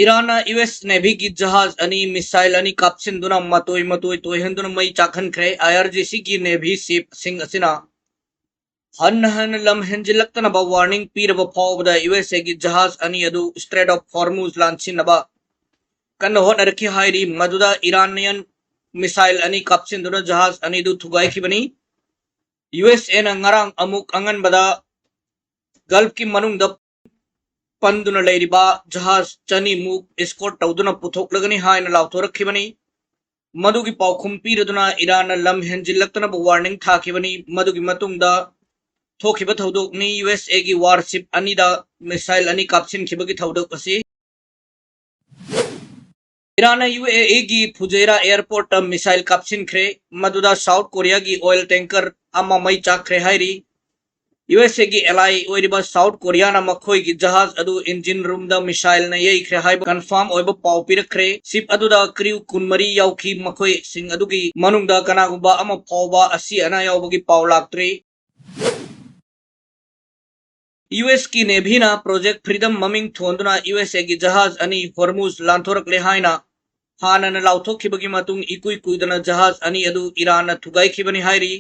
Iran US navy की जहाज अनि मिसाइल अनि कापसिंदुना मतोय मतोय तोयहंदुना मई चाखनख्रे आईआरजीसी की नेवी शिप सिंह असिना हन हन लम हेंजिलक्तनबा वार्निंग पीरब फावबदा यूएसए की जहाज अनि अदु स्ट्रेट ऑफ हॉर्मुज लांसिनबा कन्न होनरखी हायरी मदुदा ईरानियन मिसाइल अनि कापसिंदुना जहाज अनि दु थुगाइखिबनी यूएसए ना ngarang अमुक अंगनबदा गल्फ की मनुंगदा पंदुना लेरिबा जहाज चनी मुक एस्कॉर्ट तौदुना पुथोकलगनी हायना लावथोरखिबनी मदुगी पाउखुम पीरदुना ईरान लम हेंजिलक्तनबा वार्निंग थाखिबनी मदुगी मतुंगदा थोखिबा थौदोकनी यूएसए की वारशिप अनिदा मिसाइल अनि कापसिनखिबगी थौदोक असी ईरान यूएई की फुजेरा एयरपोर्ट मिसाइल कापसिनख्रे मदुदा साउथ कोरिया की ऑयल टैंकर अमा मई चाखरे हायरी यूएसए की एलाई ओइरिबा साउथ कोरिया ना मखोई की जहाज अदु इंजिन रूम दा मिसाइल ना यई ख्रे हाइब कंफर्म ओइबा पाउ पिरखरे शिप अदु दा क्रू कुनमरी याउखी मखोई सिंग अदु की मनुंग दा कनागुबा अमा फावबा असी अना याउबगी पाउ लाक्ट्री यूएस की नेवी ना प्रोजेक्ट फ्रीडम ममिंग थोंदुना यूएसए की जहाज अनि हॉर्मुज लांथोरकले हाइना हानन लाउथोखिबगी मतुंग इकुई कुइदना जहाज अनि अदु ईरान थुगाइखिबनी हाइरी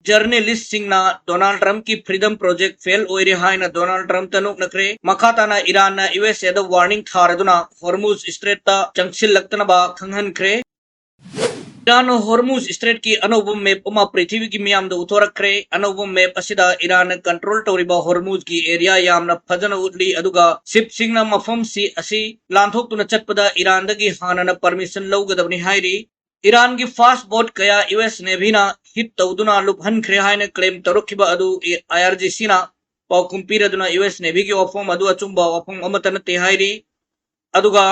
जर्नलिस्ट सिंह ना डोनाल्ड ट्रंप की फ्रीडम प्रोजेक्ट फेल ओइरे हाइना डोनाल्ड ट्रंप तनुक नखरे मखाताना ईरान ना यूएसए दा वार्निंग थारदुना हॉर्मुज स्ट्रेट ता चंगसिलक्तनबा खंगहनख्रे ईरान हॉर्मुज स्ट्रेट की अनोब मैप उमा पृथ्वी की मियाम दा उथोरखरे अनोब मैप असिदा ईरान कंट्रोल तौरिबा हॉर्मुज की एरिया यामना फजना उदली अदुगा शिप सिंह ना मफम सी असि लांथोक्तुना चटपदा ईरान दगी हानना परमिशन लौगदबनी हाइरी ईरान की फास्ट बोट कया यूएस नेवी ना हिट तौदुना लुपहनख्रे हाइना क्लेम तौरखिबा अदु आईआरजीसी ना पाउकुम पीरदुना यूएस नेवी की वाफम अदु अचुंबा वाफम अमतन ते हाइरी अदुगा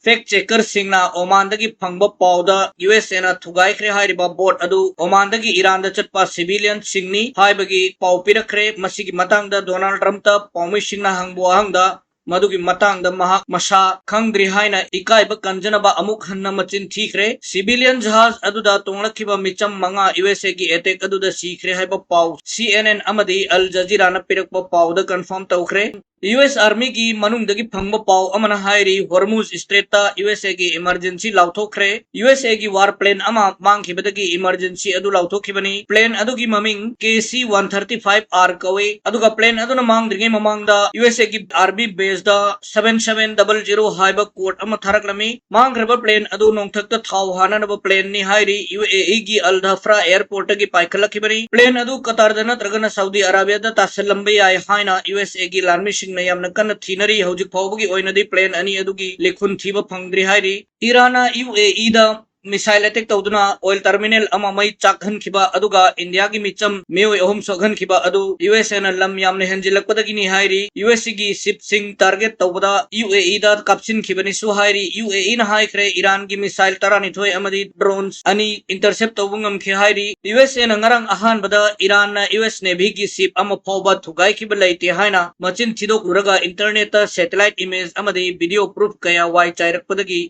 फैक्ट चेकर सिंह ना ओमान दगी फंगबा पाउदा यूएसए ना थुगाइख्रे हाइरिबा बोट अदु ओमान दगी ईरान दा चटपा सिविलियन सिंगनी हाइबगी पाउ पिरखरे मसिगी मतंगदा डोनाल्ड ट्रंप ता पाउमी सिंह ना हंगबो हंगदा मधुगी मतंग महक मशा खंग्री हाइना इकाइब कंजनबा अमुक हन्ना मचिन ठीखरे सिविलियन जहाज अदुदा तोंगलखिबा मिचम मंगा यूएसए की अटैक अदुदा सीखरे हाइबा पाउ सीएनएन अमदी अल जजीरा ना पिरकबा पाउदा कंफर्म तौखरे यूएस आर्मी की मनुंगदगी फंगबा पाउ अमना हाइरी हॉर्मुज स्ट्रेट ता यूएसए की इमरजेंसी लाउथोखरे यूएसए की वार प्लेन अमा मांगखिबदगी इमरजेंसी अदु लाउथोखिबनी प्लेन अदुगी ममिंग KC-135R कवे अदुगा प्लेन अदुना मांगद्रिगे ममांगदा यूएसए की आर्मी बेस दा 7700 हाइबा कोड अमा थारकलमी मांगरबा प्लेन अदु नोंथक्ता थाव हाननबा प्लेन नि हाइरी यूएई की अल धफ्रा एयरपोर्ट की पाइखलखिबनी प्लेन अदु कतार दा नत्रगना सऊदी अरेबिया दा तासलंबे आय हाइना यूएसए की लार्मी नयमन कन थीनरी हौजिक फाउबगी ओइनदी प्लेन अनि अदुगी लेखुन थीबा फंगद्रि हाइरी ईरान यूएई दा मिसाइल अटैक तौदुना ऑयल टर्मिनल अमा मई चाखनखिबा अदुगा इंडिया की मिचम मेओ अहम सोगनखिबा अदु यूएसए ना लम यामने हेंजिलकपदगी नि हाइरी यूएसए की शिप सिंह टारगेट तौबदा यूएई दा कापसिनखिबनी सु हाइरी यूएई ना हाइख्रे ईरान की मिसाइल तरानिथोय अमदी ड्रोन्स अनि इंटरसेप्ट तौबुंगम खि हाइरी यूएसए ना ngarang अहान बदा ईरान ना यूएस नेवी की शिप अमा फौबा थुगाइखिबा लैते हाइना मचिन थिदोक रुरगा इंटरनेट ता सैटेलाइट इमेज अमदी वीडियो प्रूफ कया वाई चाइरकपदगी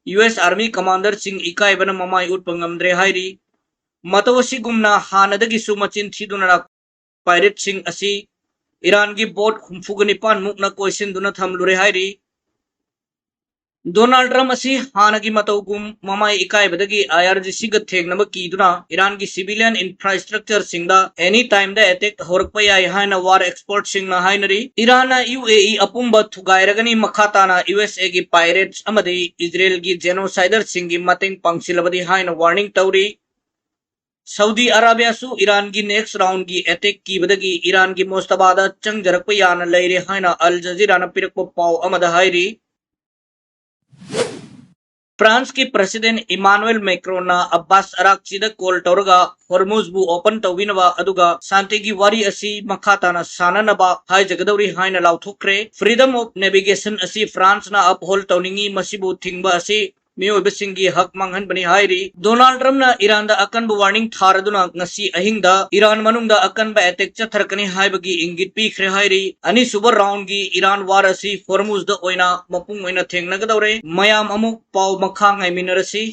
यूएस आर्मी कमांडर सिंह इकाइबन ममाई उत्पंगमद्रे हाइरी मतवसी गुमना हानदगी सुमचिन थीदुना पायरेट सिंह असी ईरान की बोट हुमफुगनिपान मुकना कोइसिनदुना थमलुरे हाइरी डोनाल्ड ट्रंप असी हानगी मतौगुम ममाई इकाइबदगी आईआरजीसी ग थेगनब कीदुना ईरान की सिविलियन इंफ्रास्ट्रक्चर सिंगदा एनी टाइम दा अटैक होरकप याय हाइना वार एक्सपर्ट सिंगना हाइनरी ईरान यूएई अपुंबा थुगाइरगनी मखाताना यूएसए की पायरेट्स अमदी इजराइल की जेनोसाइडर सिंगी मतेंग पंगसिलबदी हाइना वार्निंग तौरी सऊदी अरेबिया सु ईरान की नेक्स्ट राउंड की अटैक कीबदगी ईरान की मोस्तबादा चंगजरकप याना लैरे हाइना अल जजीरा ना पिरकप पाउ अमद हाइरी फ्रांस की प्रेसिडेंट इमानुएल मैक्रोन ना अब्बास अराक्ची दा कॉल तौरगा हॉर्मुज बु ओपन तौबिनबा अदुगा शांतिगी वारी असी मखाताना साननबा हाय जगदौरी हाइना लाउथोखरे फ्रीडम ऑफ नेविगेशन असी फ्रांस ना अपहोल्ड तौनिंगी मसिबु थिंगबा असी मियोबसिंगी हक मांगहनबनी हाइरी डोनाल्ड ट्रम्पना इरानदा अकनब वार्निंग थारदुना ngasi अहिंगदा इरान मनुंगदा अकनब अटैक चथरकनी हाइबगी इंगित पीखरे हाइरी अनिसुबर राउंड की इरान वार असि फॉर्मुज द ओइना मपुंग ओइना थेंगनगदौरे मयाम अमुक पाव मखा ngaimiनरसी।